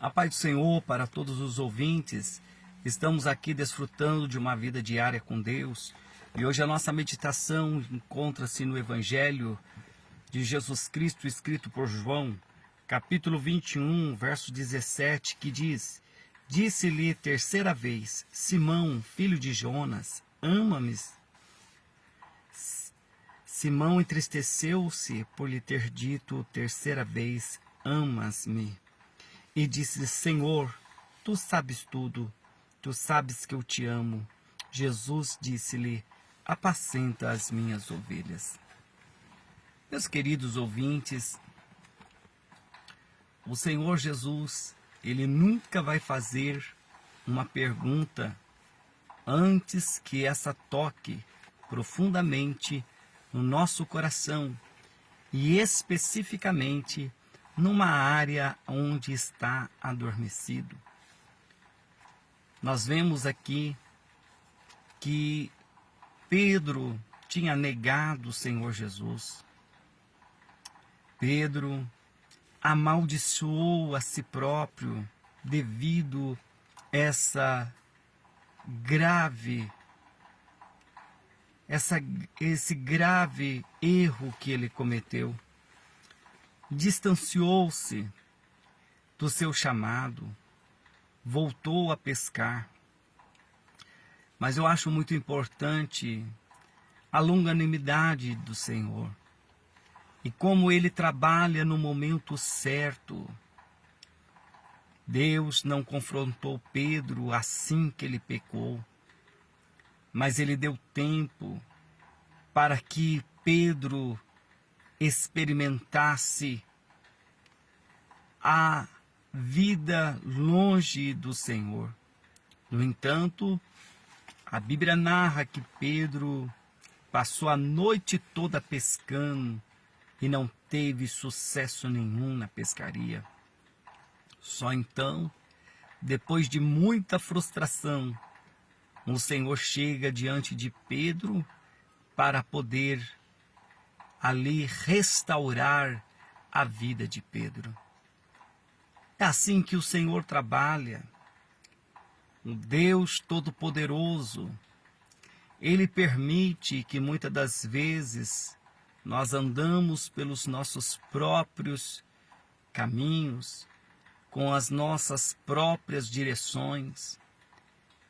A paz do Senhor para todos os ouvintes. Estamos aqui desfrutando de uma vida diária com Deus. E hoje a nossa meditação encontra-se no Evangelho de Jesus Cristo, escrito por João, capítulo 21, verso 17, que diz: Disse-lhe terceira vez: Simão, filho de Jonas, ama-me? Simão entristeceu-se por lhe ter dito terceira vez: Amas-me? E disse: Senhor, tu sabes tudo, tu sabes que eu te amo. Jesus disse-lhe: Apacenta as minhas ovelhas. Meus queridos ouvintes, o Senhor Jesus, Ele nunca vai fazer uma pergunta antes que essa toque profundamente no nosso coração e especificamente numa área onde está adormecido. Nós vemos aqui que Pedro tinha negado o Senhor Jesus. Pedro amaldiçoou a si próprio devido a esse grave erro que ele cometeu. Distanciou-se do seu chamado, voltou a pescar. Mas eu acho muito importante a longanimidade do Senhor e como Ele trabalha no momento certo. Deus não confrontou Pedro assim que ele pecou, mas Ele deu tempo para que Pedro experimentasse a vida longe do Senhor. No entanto, a Bíblia narra que Pedro passou a noite toda pescando e não teve sucesso nenhum na pescaria. Só então, depois de muita frustração, o Senhor chega diante de Pedro para poder ali restaurar a vida de Pedro. É assim que o Senhor trabalha. O Deus Todo-Poderoso, Ele permite que muitas das vezes nós andamos pelos nossos próprios caminhos, com as nossas próprias direções.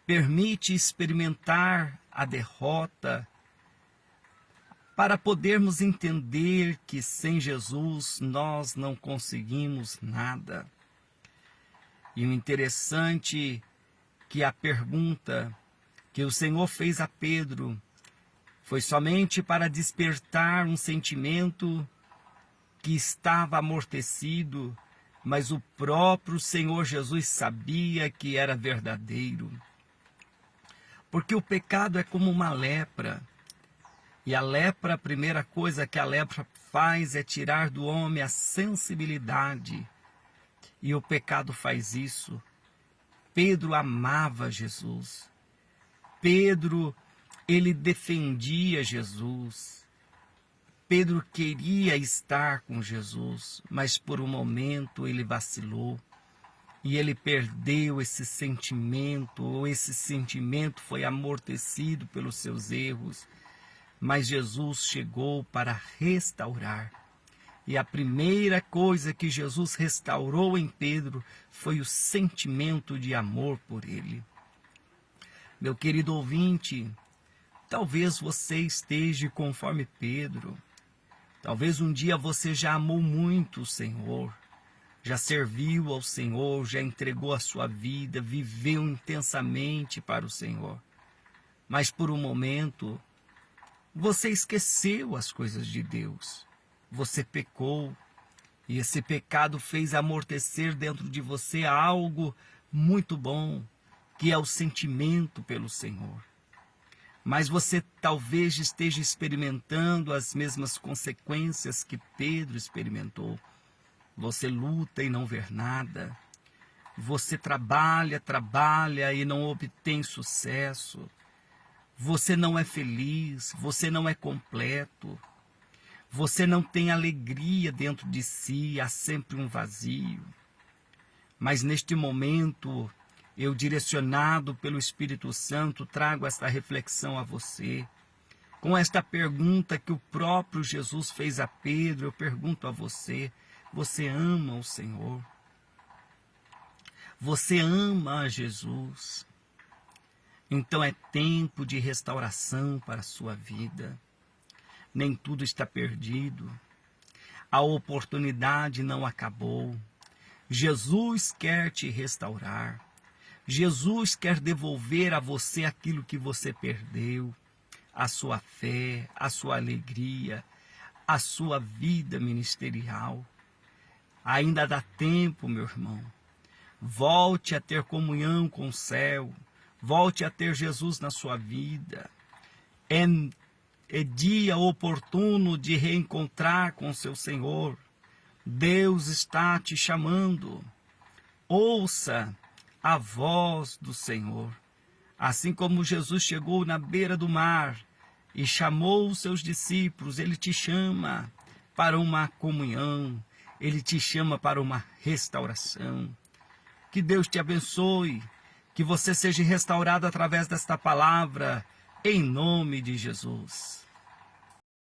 Permite experimentar a derrota, para podermos entender que sem Jesus nós não conseguimos nada. E o interessante é que a pergunta que o Senhor fez a Pedro foi somente para despertar um sentimento que estava amortecido, mas o próprio Senhor Jesus sabia que era verdadeiro. Porque o pecado é como uma lepra. E a lepra, a primeira coisa que a lepra faz é tirar do homem a sensibilidade. E o pecado faz isso. Pedro amava Jesus. Pedro, ele defendia Jesus. Pedro queria estar com Jesus, mas por um momento ele vacilou. E ele perdeu esse sentimento, ou esse sentimento foi amortecido pelos seus erros. Mas Jesus chegou para restaurar. E a primeira coisa que Jesus restaurou em Pedro foi o sentimento de amor por ele. Meu querido ouvinte, talvez você esteja conforme Pedro. Talvez um dia você já amou muito o Senhor, já serviu ao Senhor, já entregou a sua vida, viveu intensamente para o Senhor. Mas por um momento, você esqueceu as coisas de Deus. Você pecou e esse pecado fez amortecer dentro de você algo muito bom, que é o sentimento pelo Senhor. Mas você talvez esteja experimentando as mesmas consequências que Pedro experimentou. Você luta e não vê nada. Você trabalha e não obtém sucesso. Você não é feliz, você não é completo. Você não tem alegria dentro de si, há sempre um vazio. Mas neste momento, eu, direcionado pelo Espírito Santo, trago esta reflexão a você. Com esta pergunta que o próprio Jesus fez a Pedro, eu pergunto a você: você ama o Senhor? Você ama a Jesus? Então é tempo de restauração para a sua vida. Nem tudo está perdido. A oportunidade não acabou. Jesus quer te restaurar. Jesus quer devolver a você aquilo que você perdeu. A sua fé, a sua alegria, a sua vida ministerial. Ainda dá tempo, meu irmão. Volte a ter comunhão com o céu. Volte a ter Jesus na sua vida. É dia oportuno de reencontrar com seu Senhor. Deus está te chamando. Ouça a voz do Senhor. Assim como Jesus chegou na beira do mar e chamou os seus discípulos, Ele te chama para uma comunhão. Ele te chama para uma restauração. Que Deus te abençoe. Que você seja restaurado através desta palavra, em nome de Jesus.